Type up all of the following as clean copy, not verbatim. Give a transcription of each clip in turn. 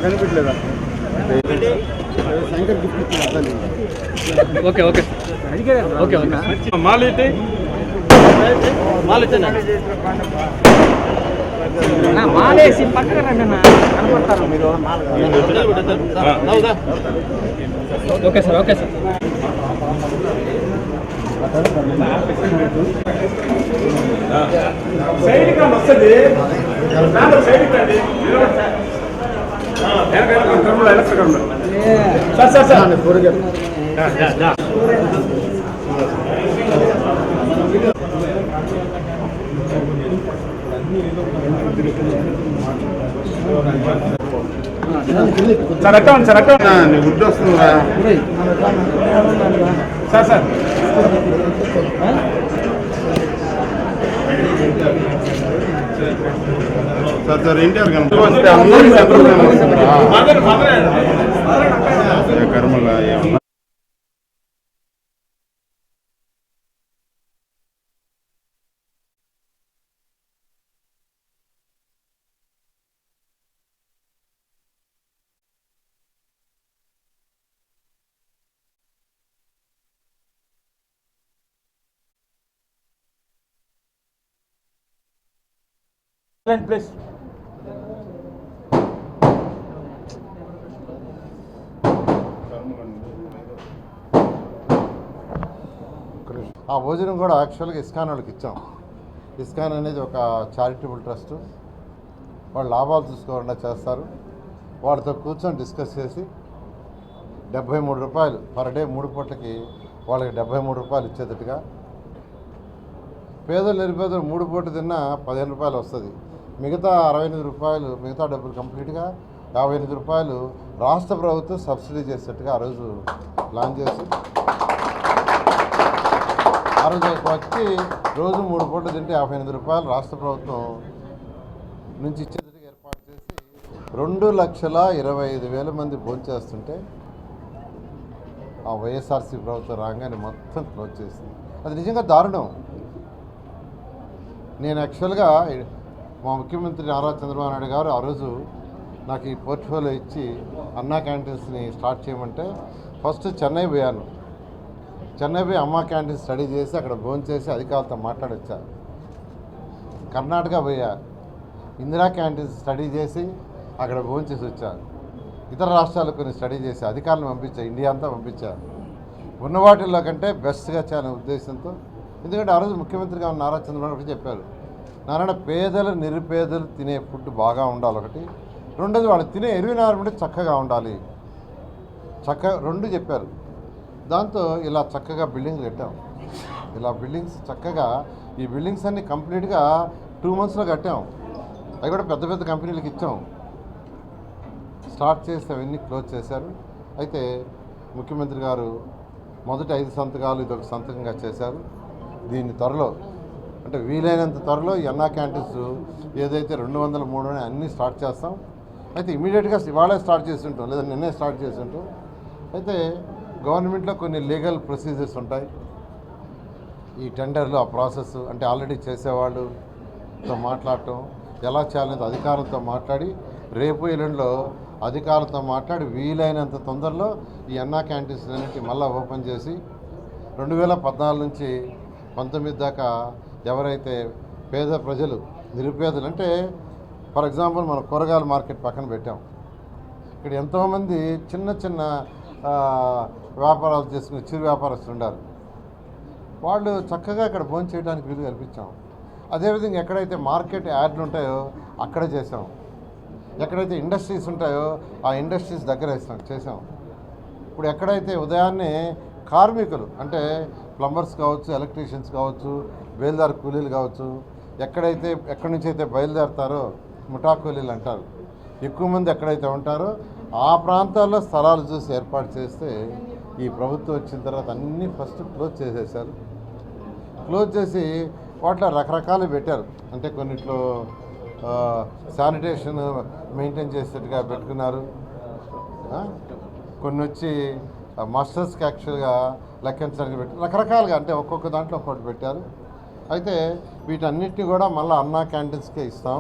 కనిపించలేదా? Okay okay okay okay మాలేటి మాలేసి పక్కన రండి కనపడతారు మీరు. Okay sir okay sir. Side కాదు వస్తుంది సార్ సార్ సార్ సార్ అట్టండి సార్ అట్టండి గుడ్డు వస్తుందా sir sir sir sir NTR కర్మలా ఏమన్నా ప్లీజ్. ఆ భోజనం కూడా యాక్చువల్గా ఇస్కాన్ వాళ్ళకి ఇచ్చాం. ఇస్కాన్ అనేది ఒక చారిటబుల్ ట్రస్ట్. వాళ్ళు లాభాలు చూసుకోకుండా చేస్తారు. వాళ్ళతో కూర్చొని డిస్కస్ చేసి 73 రూపాయలు పర్ డే 3 పూటలకి వాళ్ళకి 73 రూపాయలు ఇచ్చేటట్టుగా, పేదలు నిరుపేదలు 3 పూటలు తిన్నా 15 రూపాయలు వస్తుంది. మిగతా 68 రూపాయలు మిగతా డబ్బులు కంప్లీట్గా 58 రూపాయలు రాష్ట్ర ప్రభుత్వం సబ్సిడీ చేసేట్టుగా ఆ రోజు ప్లాన్ చేసి ఆ రోజు వచ్చి రోజు 3 పూటలు తింటే 58 రూపాయలు రాష్ట్ర ప్రభుత్వం నుంచి ఇచ్చేటట్టుగా ఏర్పాటు చేసి 2,25,000 మంది భోంచేస్తుంటే ఆ వైఎస్ఆర్సీ ప్రభుత్వం రాగానే మొత్తం క్లోజ్ చేసింది. అది నిజంగా దారుణం. నేను యాక్చువల్గా మా ముఖ్యమంత్రి నారా చంద్రబాబు నాయుడు గారు ఆ రోజు నాకు ఈ పోర్ట్ఫోలియో ఇచ్చి అన్నా క్యాంటీన్స్ని స్టార్ట్ చేయమంటే ఫస్ట్ చెన్నై పోయాను. చెన్నై పోయి అమ్మా క్యాంటీన్ స్టడీ చేసి అక్కడ భోంచేసి అధికారులతో మాట్లాడొచ్చా. కర్ణాటక పోయా, ఇందిరా క్యాంటీన్స్ స్టడీ చేసి అక్కడ భోంచేసి వచ్చా. ఇతర రాష్ట్రాలకు కొన్ని స్టడీ చేసి అధికారులను పంపించా, ఇండియా అంతా పంపించా. ఉన్న వాటిల్లో కంటే బెస్ట్గా చేయాలనే ఉద్దేశంతో. ఎందుకంటే ఆ రోజు ముఖ్యమంత్రిగా నారా చంద్రబాబు నాయుడు చెప్పారు, నారాయణ పేదలు నిరుపేదలు తినే ఫుడ్ బాగా ఉండాలి ఒకటి, రెండోది వాళ్ళు తినే ఎన్విరాన్మెంట్ చక్కగా ఉండాలి, రెండు చెప్పారు. దాంతో ఇలా చక్కగా బిల్డింగ్లు కట్టాం. ఇలా బిల్డింగ్స్ చక్కగా ఈ బిల్డింగ్స్ అన్నీ కంప్లీట్గా 2 monthsలో కట్టాం. అవి కూడా పెద్ద పెద్ద కంపెనీలకు ఇచ్చాం. స్టార్ట్ చేస్తే అవన్నీ క్లోజ్ చేశారు. అయితే ముఖ్యమంత్రి గారు మొదటి 5 సంతకాలు ఇదొక సంతకంగా చేశారు. దీన్ని త్వరలో అంటే వీలైనంత త్వరలో ఈ అన్నా క్యాంటీన్స్ ఏదైతే 200, 300 అన్నీ స్టార్ట్ చేస్తాం. అయితే ఇమీడియట్గా ఇవాళే స్టార్ట్ చేసి ఉంటాం, లేదా నిన్నే స్టార్ట్ చేసి ఉంటాం. అయితే గవర్నమెంట్లో కొన్ని లీగల్ ప్రొసీజర్స్ ఉంటాయి. ఈ టెండర్లు ఆ ప్రాసెస్ అంటే ఆల్రెడీ చేసేవాళ్ళతో మాట్లాడటం, ఎలా చేయాలనేది అధికారులతో మాట్లాడి రేపు ఎల్లుండిలో అధికారులతో మాట్లాడి వీలైనంత తొందరలో ఈ అన్నా క్యాంటీన్స్ అన్నింటి మళ్ళీ ఓపెన్ చేసి 2014 నుంచి 19 దాకా ఎవరైతే పేద ప్రజలు నిరుపేదలు అంటే ఫర్ ఎగ్జాంపుల్ మనం కూరగాయల మార్కెట్ పక్కన పెట్టాం. ఇక్కడ ఎంతోమంది చిన్న చిన్న వ్యాపారాలు చేసుకునే చిరు వ్యాపారస్తులు ఉన్నారు. వాళ్ళు చక్కగా ఇక్కడ భోజనం చేయడానికి వీలు కల్పించాం. అదేవిధంగా ఎక్కడైతే మార్కెట్ యార్డ్లు ఉంటాయో అక్కడ చేసాం. ఎక్కడైతే ఇండస్ట్రీస్ ఉంటాయో ఆ ఇండస్ట్రీస్ దగ్గర చేసాం. ఇప్పుడు ఎక్కడైతే ఉదయాన్నే కార్మికులు అంటే ప్లంబర్స్ కావచ్చు, ఎలక్ట్రీషియన్స్ కావచ్చు, బయలుదేరు కూలీలు కావచ్చు, ఎక్కడి నుంచి అయితే బయలుదేరుతారో ముఠా కూలీలు అంటారు, ఎక్కువ మంది ఎక్కడైతే ఉంటారో ఆ ప్రాంతాల్లో స్థలాలు చూసి ఏర్పాటు చేస్తే ఈ ప్రభుత్వం వచ్చిన తర్వాత అన్నీ ఫస్ట్ క్లోజ్ చేసేసారు. క్లోజ్ చేసి వాటిలో రకరకాలు పెట్టారు. అంటే కొన్నిట్లో శానిటేషన్ మెయింటైన్ చేసేట్టుగా పెట్టుకున్నారు. కొన్ని వచ్చి మాస్టర్స్కి యాక్చువల్గా లెక్కించడానికి పెట్టి రకరకాలుగా అంటే ఒక్కొక్క దాంట్లో ఒక్కొక్కటి పెట్టారు. అయితే వీటన్నిటిని కూడా మళ్ళీ అన్నా క్యాంటీన్స్కే ఇస్తాం.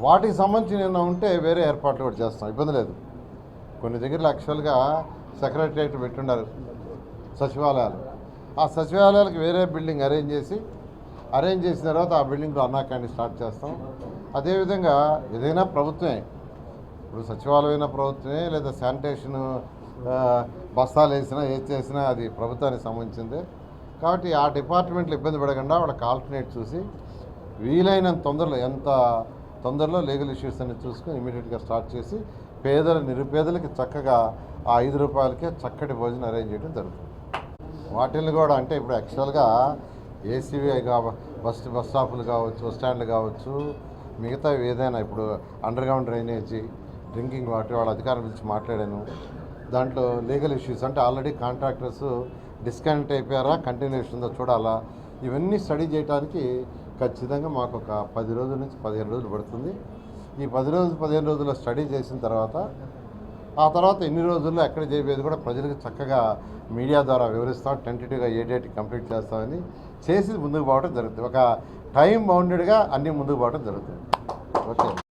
వాటికి సంబంధించి ఏమైనా ఉంటే వేరే ఏర్పాట్లు కూడా చేస్తాం, ఇబ్బంది లేదు. కొన్ని దగ్గర యాక్చువల్గా సెక్రటరియట్ పెట్టున్నారు సచివాలయాలు. ఆ సచివాలయాలకు వేరే బిల్డింగ్ అరేంజ్ చేసిన తర్వాత ఆ బిల్డింగ్లో అన్నా క్యాంటీన్ స్టార్ట్ చేస్తాం. అదేవిధంగా ఏదైనా ప్రభుత్వమే, ఇప్పుడు సచివాలయం ప్రభుత్వమే, లేదా శానిటేషన్ బస్తాలు వేసినా ఏది చేసినా అది ప్రభుత్వానికి సంబంధించిందే. కాబట్టి ఆ డిపార్ట్మెంట్లు ఇబ్బంది పడకుండా వాళ్ళకి ఆల్టర్నేట్ చూసి వీలైనంత తొందరలో, ఎంత తొందరలో లీగల్ ఇష్యూస్ అన్ని చూసుకొని ఇమీడియట్గా స్టార్ట్ చేసి నిరుపేదలకి చక్కగా ఆ 5 రూపాయలకే చక్కటి భోజనం అరేంజ్ చేయడం జరుగుతుంది. వాటిని కూడా అంటే ఇప్పుడు యాక్చువల్గా ఏసీవీ బస్ స్టాపులు కావచ్చు, బస్ స్టాండ్లు కావచ్చు, మిగతా ఏదైనా ఇప్పుడు under ground drainage, drinking water వాళ్ళ అధికారుల గురించి మాట్లాడాను. దాంట్లో లీగల్ ఇష్యూస్ అంటే ఆల్రెడీ కాంట్రాక్టర్స్ డిస్కనెక్ట్ అయిపోయారా, కంటిన్యూషన్ ఉందో చూడాలా, ఇవన్నీ స్టడీ చేయడానికి ఖచ్చితంగా మాకు ఒక 10 రోజుల నుంచి 15 రోజులు పడుతుంది. ఈ 15 రోజుల్లో స్టడీ చేసిన తర్వాత ఆ తర్వాత ఎన్ని రోజుల్లో ఎక్కడ చేయబోయేది కూడా ప్రజలకు చక్కగా మీడియా ద్వారా వివరిస్తాం. టెంటేటివ్గా ఏ డేట్ కంప్లీట్ చేస్తామని చేసి ముందుకు పోవడం జరుగుతుంది. ఒక టైం బౌండెడ్గా అన్నీ ముందుకు పోవడం జరుగుతుంది. ఓకే.